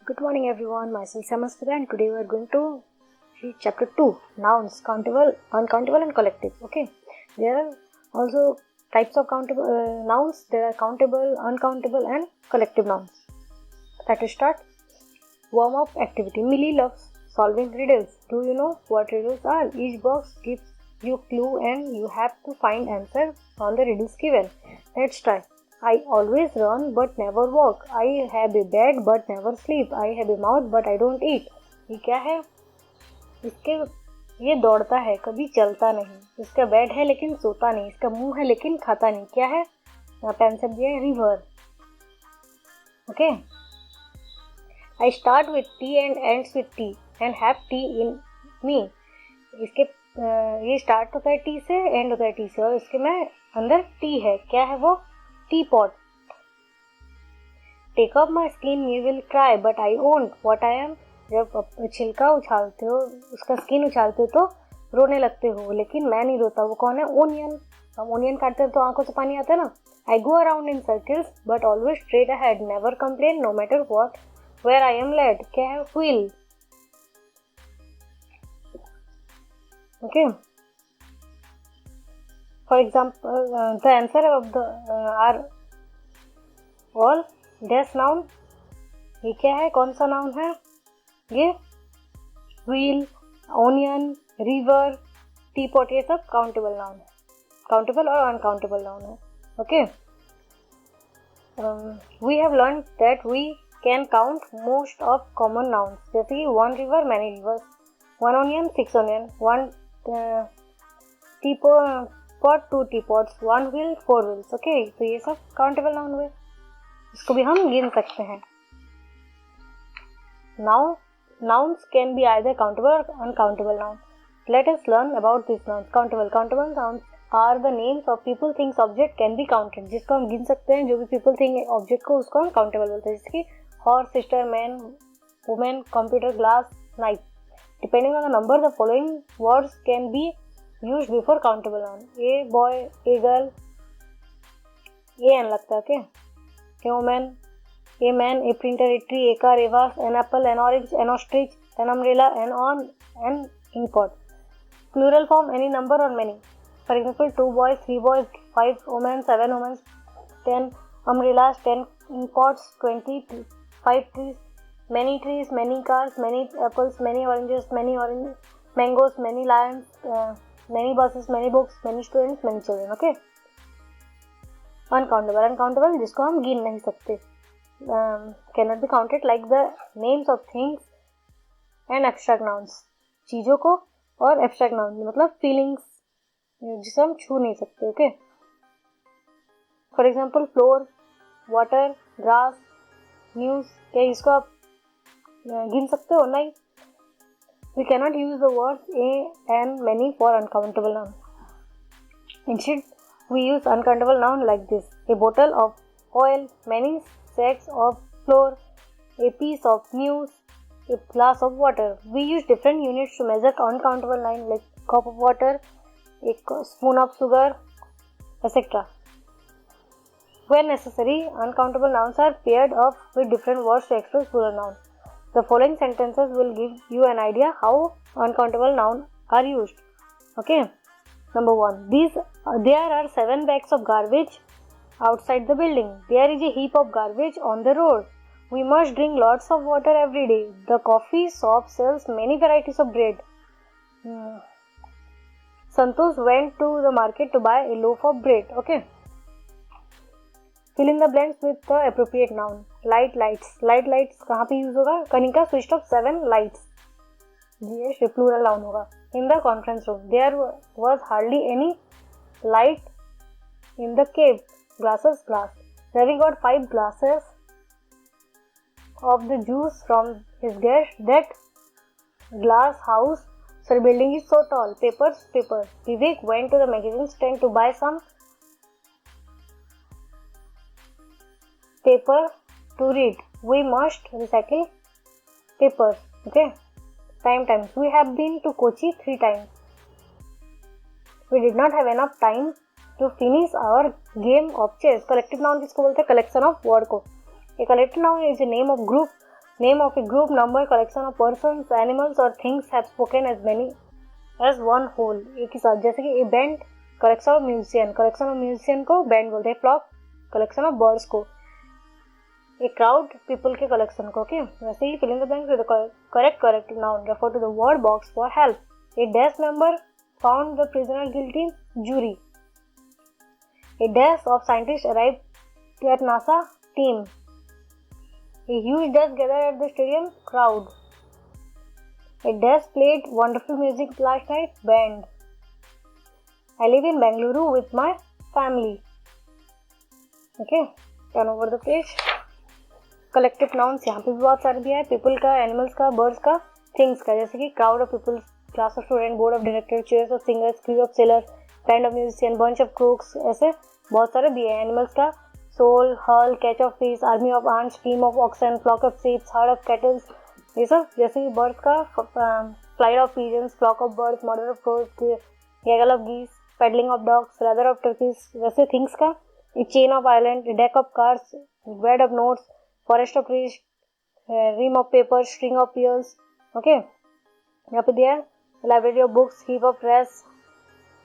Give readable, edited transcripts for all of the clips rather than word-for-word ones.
Good morning everyone, myself Samastra and today we are going to read chapter 2, nouns, countable, uncountable and collective. Okay, there are also types of countable nouns. There are countable, uncountable and collective nouns. Let us start. Warm up activity. Millie loves solving riddles. Do you know what riddles are? Each box gives you clue and you have to find answer on the riddles given. Let's try. I always run but never walk. I have a bed but never sleep. I have a mouth but I don't eat. ये क्या है? इसके ये दौड़ता है कभी चलता नहीं. इसका बेड है लेकिन सोता नहीं. इसका मुंह है लेकिन खाता नहीं. क्या है? यहाँ पे आंसर दिया है river. Okay. I start with T and ends with T and have tea in me. इसके ये स्टार्ट होता है T से, एंड होता है T से और इसके में अंदर T है. क्या है वो? Teapot. Take off my skin, you will cry, but I won't. What I am? जब छिलका उछालते हो, उसका स्किन उछालते हो तो रोने लगते हो, लेकिन मैं नहीं रोता. वो कौन है? ओनियन. हम ओनियन काटते हैं तो आंखों से पानी आता है ना. I go around in circles, but always straight ahead. Never complain, no matter what. Where I am led. क्या है? Wheel. Okay. For example, the answer of the are all dash noun. ये क्या है? कौन सा नाउन है? ये wheel, onion, river, teapot ये सब countable noun है. Countable और uncountable noun है. Okay. We have learned that we can count most of common nouns. जैसे कि one river, many rivers. One onion, 6 onion. One teapot, 2 teapots. One wheel, 4 wheels. Okay, तो ये सब countable noun हुए. इसको भी हम गिन सकते हैं. Now, nouns can be either countable or uncountable nouns. Let us learn about these nouns. Countable nouns are the names of people, things, object can be counted. जिसको हम गिन सकते हैं, जो भी people, thing, object को उसको हम countable बोलते हैं. जैसे कि horse, sister, man, woman, computer, glass, knife. Depending on the number, the following words can be used before countable noun. A boy, a girl, a n लगता है. Okay. A woman, a man, a printer, a tree, a car, a vase, an apple, an orange, an ostrich, an umbrella, an inkpot. Plural form any number or many. For example, 2 boys, 3 boys, 5 women, 7 women, 10 umbrellas, 10 inkpots, 25 trees, many cars, many apples, many oranges, mangoes, many lions, many buses, many books, many students, many children. Okay. Uncountable जिसको हम गिन नहीं सकते. Cannot be counted like the names of things and abstract nouns. चीजों को और abstract nouns मतलब feelings जिसे हम छू नहीं सकते. Okay. For example floor, water, grass, news. क्या इसको आप गिन सकते हो? नहीं. We cannot use the words a and many for uncountable noun. Instead, we use uncountable noun like this: a bottle of oil, many sacks of flour, a piece of news, a glass of water. We use different units to measure uncountable noun like cup of water, a spoon of sugar, etc. Where necessary, uncountable nouns are paired up with different words to express plural nouns. The following sentences will give you an idea how uncountable nouns are used. Okay. Number 1. There are 7 bags of garbage outside the building. There is a heap of garbage on the road. We must drink lots of water every day. The coffee shop sells many varieties of bread. Santosh went to the market to buy a loaf of bread. Okay. Fill in the blanks with the appropriate noun. Light, lights. Lights कहाँ पे use होगा? Kanika switched off 7 lights. ये plural noun होगा. In the conference room, there was hardly any light in the cave. Glass. Ravi got 5 glasses of the juice from his guest. That building is so tall. Papers. Vivek went to the magazine stand to buy some paper to read. We must recycle papers. Okay. Times. We have been to Kochi 3 times. We did not have enough time to finish our game of chess. Collective noun किसको बोलते हैं? Collection of word को. A collective noun is a name of group Name of a group, number, collection of persons, animals or things have spoken as many as one whole. एक ही साथ, जैसे कि a band, collection of musician, collection of musician को band बोलते हैं. Flock, collection of birds को. A crowd, people के collection को. Okay, वैसे ही fill in the blanks with the correct noun refer to the word box for help. A dash member found the prisoner guilty, jury. A dash of scientists arrived at NASA, team. A huge dash gathered at the stadium, crowd. A dash played wonderful music last night, band. I live in Bengaluru with my family. Okay, turn over the page. Collective nouns यहाँ पे भी बहुत सारे दिया है. People का, animals का, birds का, things का, जैसे कि crowd of people, class of student, board of directors, chairs of singers, crew of sailors, band of musicians, bunch of crooks, ऐसे बहुत सारे दिए हैं. Animals का soul, hull, catch of fish, army of ants, team of oxen, flock of sheep, herd of cattle, ये सब. जैसे कि birds का flight of pigeons, flock of birds, murder of crows, gaggle of geese, paddling of dogs, rather of turkeys. वैसे things का a chain of island, a deck of cards, bed of notes, forest of trees, ream of paper, string of pearls. Okay, यहाँ पे दिया है library of books, heap of trash,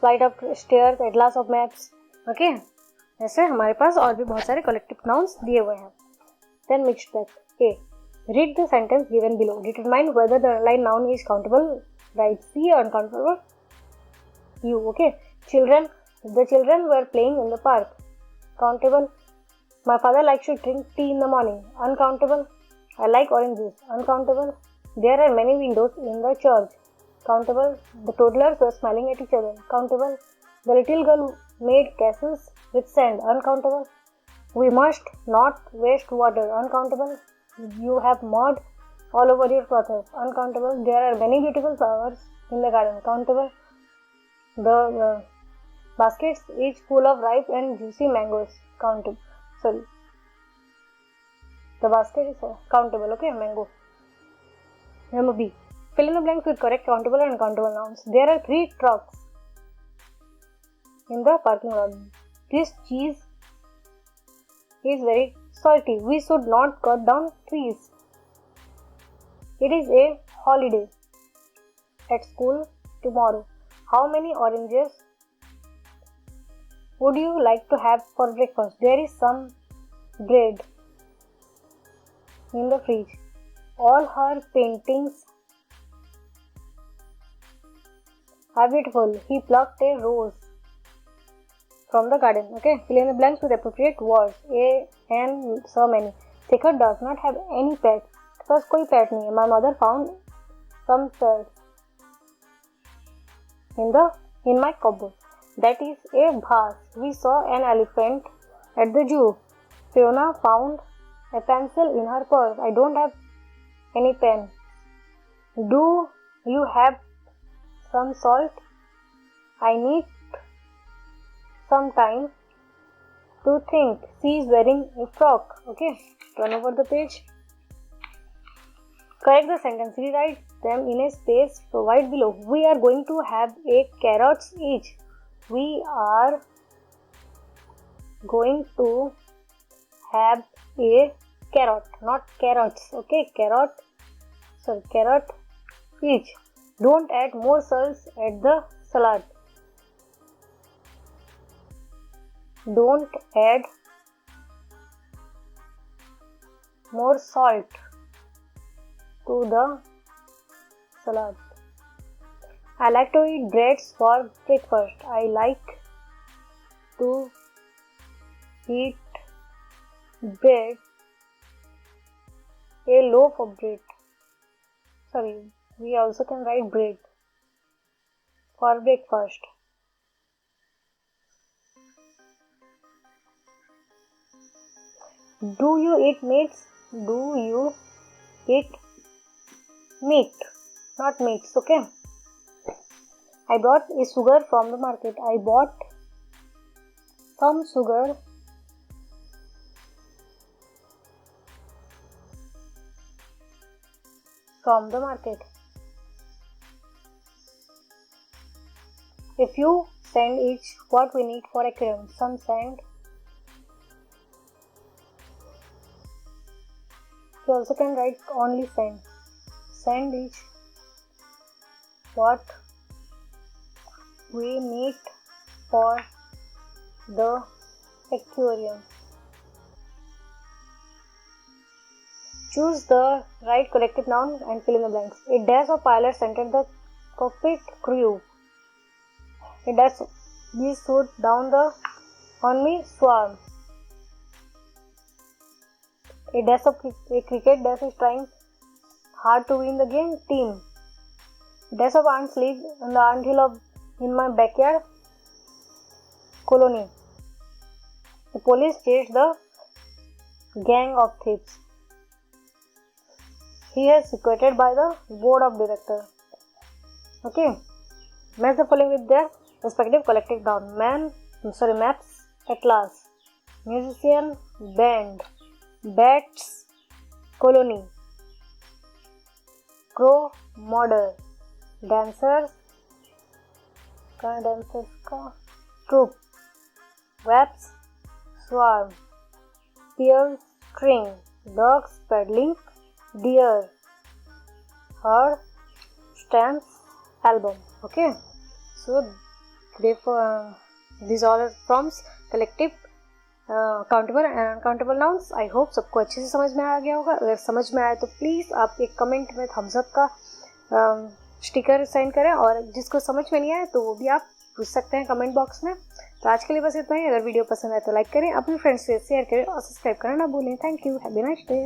flight of stairs, atlas of maps. Okay, ऐसे हमारे पास और भी बहुत सारे collective nouns दिए हुए हैं. Then mixed back. A. Read the sentence given below. Determine whether the underlined noun is countable. Write C. Uncountable. U. Okay. Children. The children were playing in the park. Countable. My father likes to drink tea in the morning. Uncountable. I like orange juice. Uncountable. There are many windows in the church. Countable. The toddlers were smiling at each other. Countable. The little girl made castles with sand. Uncountable. We must not waste water. Uncountable. You have mud all over your clothes. Uncountable. There are many beautiful flowers in the garden. Countable. The baskets each full of ripe and juicy mangoes. Countable. Sorry. The basket is countable. Okay, mango. Number B. Fill in the blanks with correct countable and uncountable nouns. There are 3 trucks in the parking lot. This cheese is very salty. We should not cut down trees. It is a holiday at school tomorrow. How many oranges would you like to have for breakfast? There is some bread in the fridge. All her paintings are beautiful. He plucked a rose from the garden. Okay, fill in the blanks with appropriate words. A and so many. Shikhar does not have any pets. उसके पास कोई pet नहीं है. My mother found some shells in my cupboard. That is a vase. We saw an elephant at the zoo. Fiona found a pencil in her purse. I don't have any pen. Do you have some salt? I need some time to think. She is wearing a frock. Okay, turn over the page. Correct the sentence. Rewrite them in a space provided below. We are going to have a carrots each. We are going to have a carrot, not carrots. Okay, carrot each. Don't add more salt at the salad. Don't add more salt to the salad. I like to eat breads for breakfast. I like to eat bread, a loaf of bread. Sorry, we also can write bread for breakfast. Do you eat meats? Do you eat meat? Not meats, okay? I bought a sugar from the market. I bought some sugar from the market. A few sand each what we need for aquarium. Some sand. You also can write only send. Send is what we need for the aquarium. Choose the right collective noun and fill in the blanks. A dash of pilots entered the cockpit crew. A dash bees swooped down on me swarm. A cricket dash is trying hard to win the game team. A dash of ants live on the anthill in my backyard colony. The police chased the gang of thieves. He is secreted by the board of directors. Okay, match the following with their respective collective noun. Maps, atlas. Musician, band. Bats, colony. Crow, model. Dancers troop. Wasps, swarm. Pearls, string. Dogs, paddling. Deer, herd, stamps, album. Okay, so these all are forms collective, countable and uncountable nouns. I hope सबको अच्छे से समझ में आ गया होगा. अगर समझ में आया तो प्लीज़ आप एक कमेंट में थम्स अप का स्टिकर सेंड करें, और जिसको समझ में नहीं आया तो वो भी आप पूछ सकते हैं कमेंट बॉक्स में. तो आज के लिए बस इतना ही. अगर वीडियो पसंद आए तो लाइक करें, अपने फ्रेंड्स से शेयर करें और सब्सक्राइब करना ना भूलें. Thank you. Have a nice day.